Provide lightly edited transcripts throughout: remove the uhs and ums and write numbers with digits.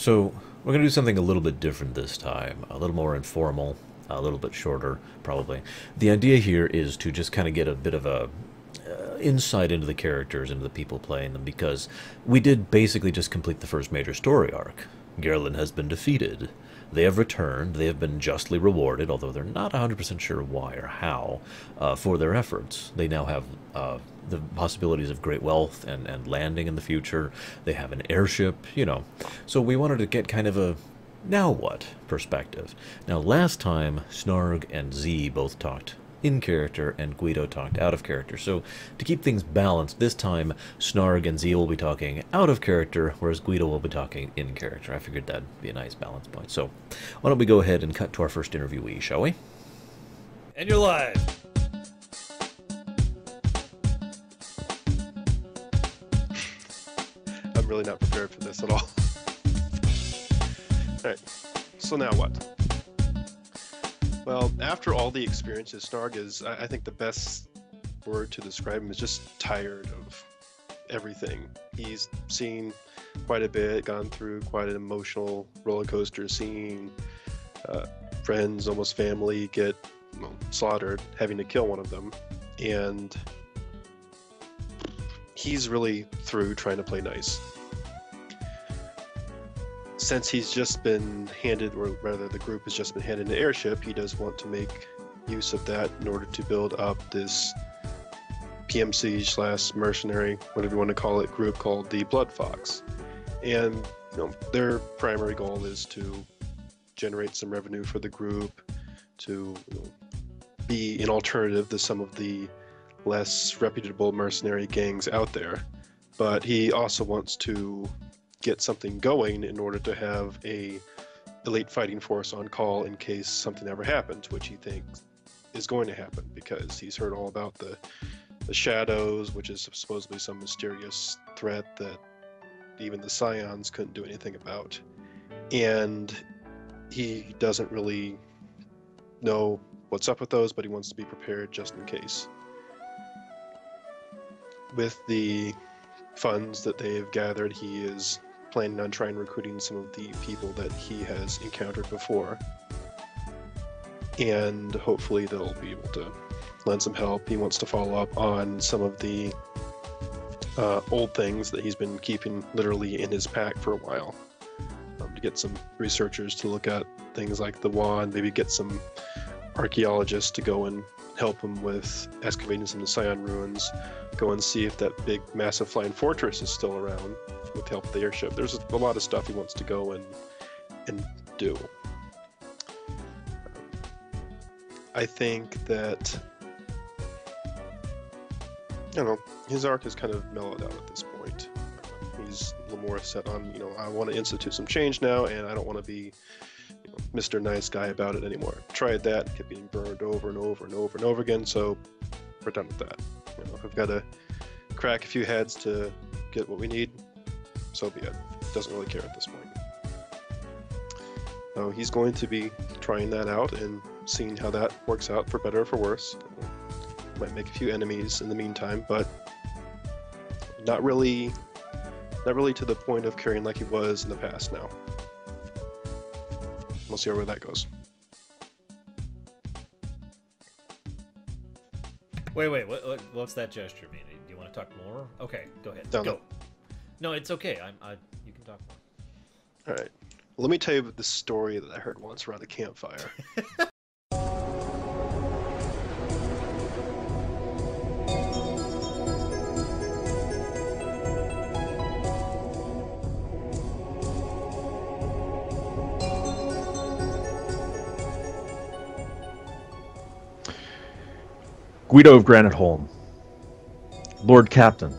So, we're going to do something a little bit different this time, a little more informal, a little bit shorter, probably. The idea here is to just kind of get a bit of a insight into the characters, into the people playing them, because we did basically just complete the first major story arc. Gerlin has been defeated. They have returned. They have been justly rewarded, although they're not 100% sure why or how, for their efforts. They now have the possibilities of great wealth and landing in the future. They have an airship, you know. So we wanted to get kind of a now what perspective. Now, last time, Snarg and Z both talked in character and Guido talked out of character. So to keep things balanced, this time Snarg and Z will be talking out of character, whereas Guido will be talking in character. I figured that'd be a nice balance point. So why don't we go ahead and cut to our first interviewee, shall we? And you're live! I'm really not prepared for this at all. Alright, so now what? Well, after all the experiences, Snarg is, I think the best word to describe him is just tired of everything. He's seen quite a bit, gone through quite an emotional roller coaster, seeing friends, almost family, get slaughtered, having to kill one of them. And he's really through trying to play nice. Since he's just been handed, or rather the group has just been handed an airship, he does want to make use of that in order to build up this PMC / mercenary, whatever you want to call it, group called the Blood Fox. And their primary goal is to generate some revenue for the group, to be an alternative to some of the less reputable mercenary gangs out there. But he also wants to get something going in order to have a elite fighting force on call in case something ever happens, which he thinks is going to happen because he's heard all about the shadows, which is supposedly some mysterious threat that even the Scions couldn't do anything about. And he doesn't really know what's up with those, but he wants to be prepared just in case. With the funds that they have gathered, he is planning on trying recruiting some of the people that he has encountered before, and hopefully they'll be able to lend some help. He wants to follow up on some of the old things that he's been keeping literally in his pack for a while, to get some researchers to look at things like the wand, maybe get some archaeologists to go and help him with excavating some of the Scion ruins, go and see if that big massive flying fortress is still around with the help of the airship. There's a lot of stuff he wants to go and do. I think that, his arc is kind of mellowed out at this point. He's a little more set on, I want to institute some change now, and I don't want to be Mr. Nice Guy about it anymore. Tried that, kept being burned over and over and over and over again, so we're done with that. If we've got to crack a few heads to get what we need, so be it. Doesn't really care at this point. So he's going to be trying that out and seeing how that works out, for better or for worse. Might make a few enemies in the meantime, but not really to the point of caring like he was in the past now. We'll see where that goes. Wait, what's that gesture mean? Do you want to talk more? Okay, go ahead. Down Go. No, it's okay. You can talk more. All right. Well, let me tell you the story that I heard once around a campfire. Guido of Granite Holm. Lord Captain,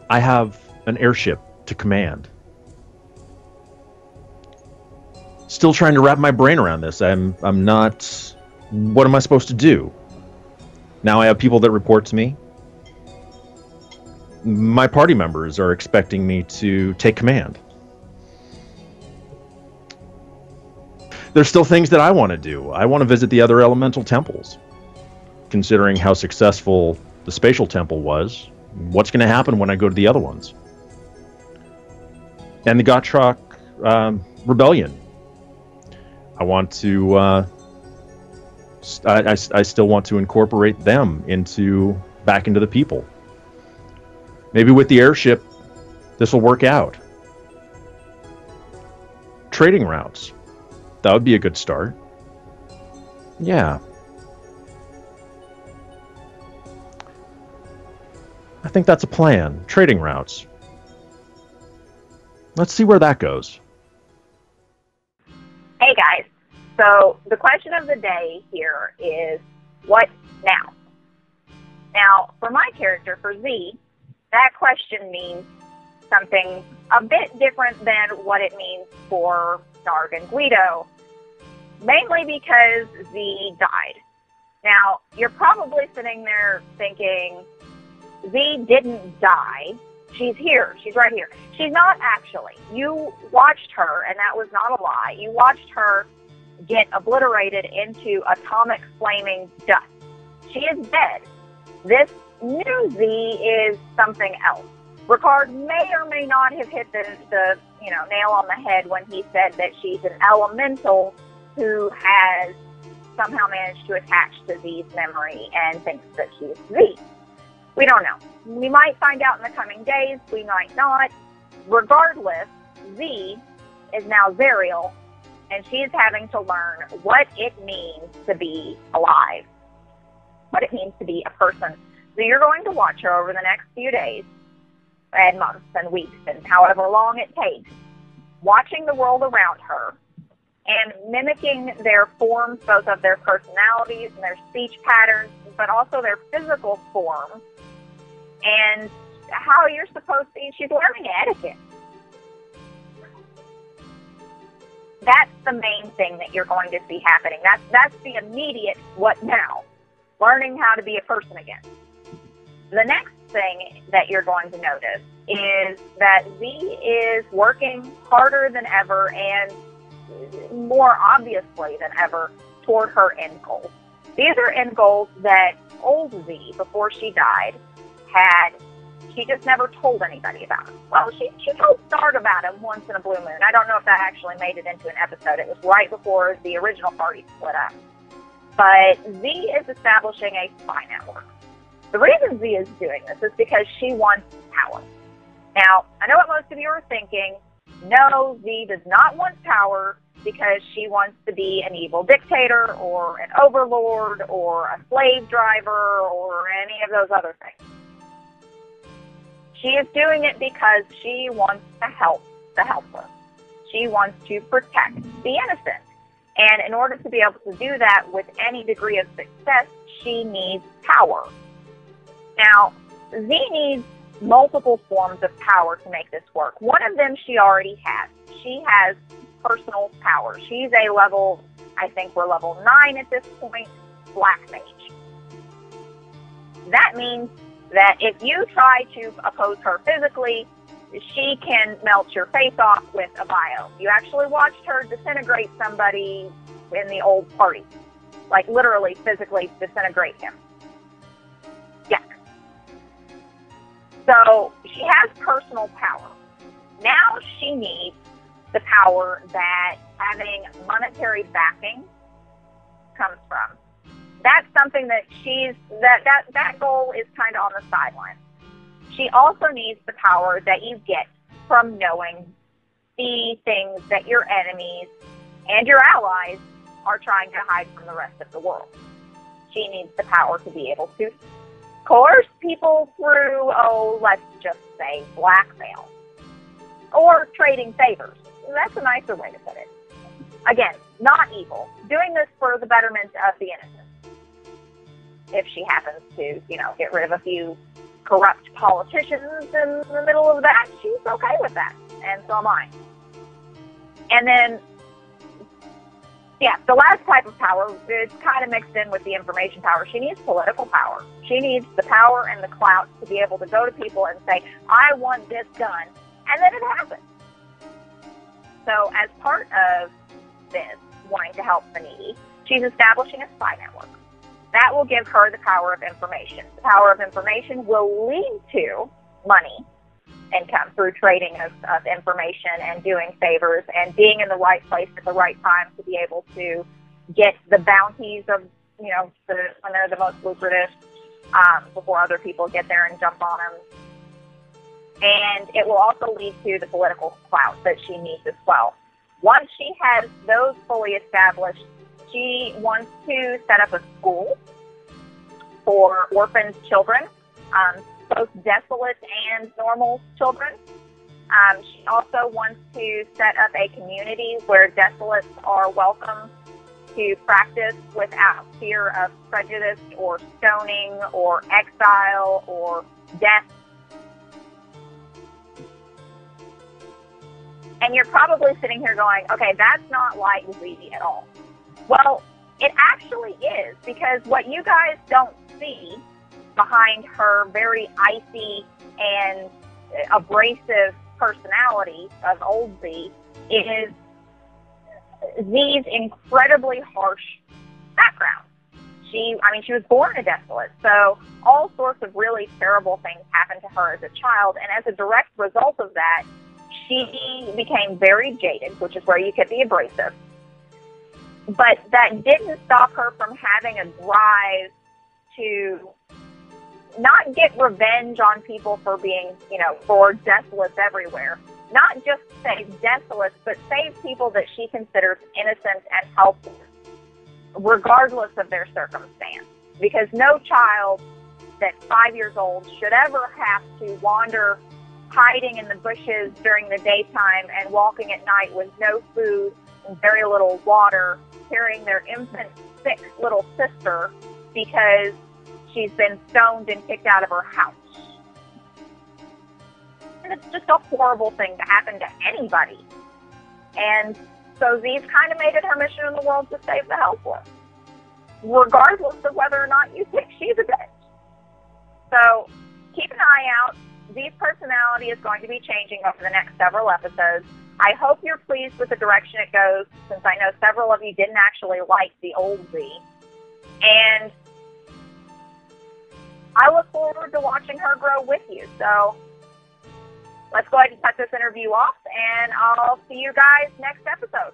I have an airship to command. Still trying to wrap my brain around this. I'm not... What am I supposed to do? Now I have people that report to me. My party members are expecting me to take command. There's still things that I want to do. I want to visit the other elemental temples. Considering how successful the spatial temple was, what's going to happen when I go to the other ones? and the Gottschalk rebellion. I want to. I still want to incorporate them back into the people. Maybe with the airship, this will work out. Trading routes. That would be a good start. Yeah. I think that's a plan. Trading routes. Let's see where that goes. Hey guys, so the question of the day here is, what now? Now, for my character, for Z, that question means something a bit different than what it means for Narg and Guido, mainly because Z died. Now, you're probably sitting there thinking, Z didn't die. She's here. She's right here. She's not actually. You watched her, and that was not a lie. You watched her get obliterated into atomic flaming dust. She is dead. This new Z is something else. Ricard may or may not have hit the nail on the head when he said that she's an elemental who has somehow managed to attach to Z's memory and thinks that she's Z. We don't know. We might find out in the coming days. We might not. Regardless, Z is now Zariel, and she is having to learn what it means to be alive, what it means to be a person. So you're going to watch her over the next few days and months and weeks and however long it takes, watching the world around her and mimicking their forms, both of their personalities and their speech patterns, but also their physical form, and how you're supposed to, she's learning etiquette. That's the main thing that you're going to see happening. That's the immediate what now, learning how to be a person again. The next thing that you're going to notice is that Z is working harder than ever and more obviously than ever toward her end goals. These are end goals that old Z, before she died, had. She just never told anybody about them. Well, she told Stark about them once in a blue moon. I don't know if that actually made it into an episode. It was right before the original party split up. But Z is establishing a spy network. The reason Z is doing this is because she wants power. Now, I know what most of you are thinking. No, Z does not want power because she wants to be an evil dictator or an overlord or a slave driver or any of those other things. She is doing it because she wants to help the helpless. She wants to protect the innocent. And in order to be able to do that with any degree of success, she needs power. Now, Z needs multiple forms of power to make this work. One of them she already has. She has personal power. She's a level, I think we're level 9 at this point, Black Mage. That means that if you try to oppose her physically, she can melt your face off with a bio. You actually watched her disintegrate somebody in the old party. Like literally physically disintegrate him. Yeah. So she has personal power. Now she needs the power that having monetary backing comes from. That's something that that goal is kind of on the sideline. She also needs the power that you get from knowing the things that your enemies and your allies are trying to hide from the rest of the world. She needs the power to be able to coerce people through, let's just say blackmail or trading favors. That's a nicer way to put it. Again, not evil. Doing this for the betterment of the innocent. If she happens to, get rid of a few corrupt politicians in the middle of that, she's okay with that. And so am I. And then, the last type of power is kind of mixed in with the information power. She needs political power. She needs the power and the clout to be able to go to people and say, I want this done. And then it happens. So as part of this, wanting to help the needy, she's establishing a spy network. That will give her the power of information. The power of information will lead to money. income through trading of information and doing favors and being in the right place at the right time to be able to get the bounties of, when they're the most lucrative, before other people get there and jump on them. And it will also lead to the political clout that she needs as well. Once she has those fully established, she wants to set up a school for orphaned children, both desolate and normal children. She also wants to set up a community where desolates are welcome to practice without fear of prejudice or stoning or exile or death. And you're probably sitting here going, okay, that's not like Z at all. Well, it actually is, because what you guys don't see behind her very icy and abrasive personality of old Z is Z's incredibly harsh background. She was born a desolate, so all sorts of really terrible things happened to her as a child, and as a direct result of that, she became very jaded, which is where you get the abrasive. But that didn't stop her from having a drive to not get revenge on people for being, for desolates everywhere. Not just save desolates, but save people that she considers innocent and helpless, regardless of their circumstance. Because no child that's 5 years old should ever have to wander hiding in the bushes during the daytime and walking at night with no food and very little water, carrying their infant, sick little sister because she's been stoned and kicked out of her house. And it's just a horrible thing to happen to anybody. And so Z's kind of made it her mission in the world to save the helpless, regardless of whether or not you think she's a bitch. So keep an eye out. Z's personality is going to be changing over the next several episodes. I hope you're pleased with the direction it goes, since I know several of you didn't actually like the old Z. And I look forward to watching her grow with you. So let's go ahead and cut this interview off, and I'll see you guys next episode.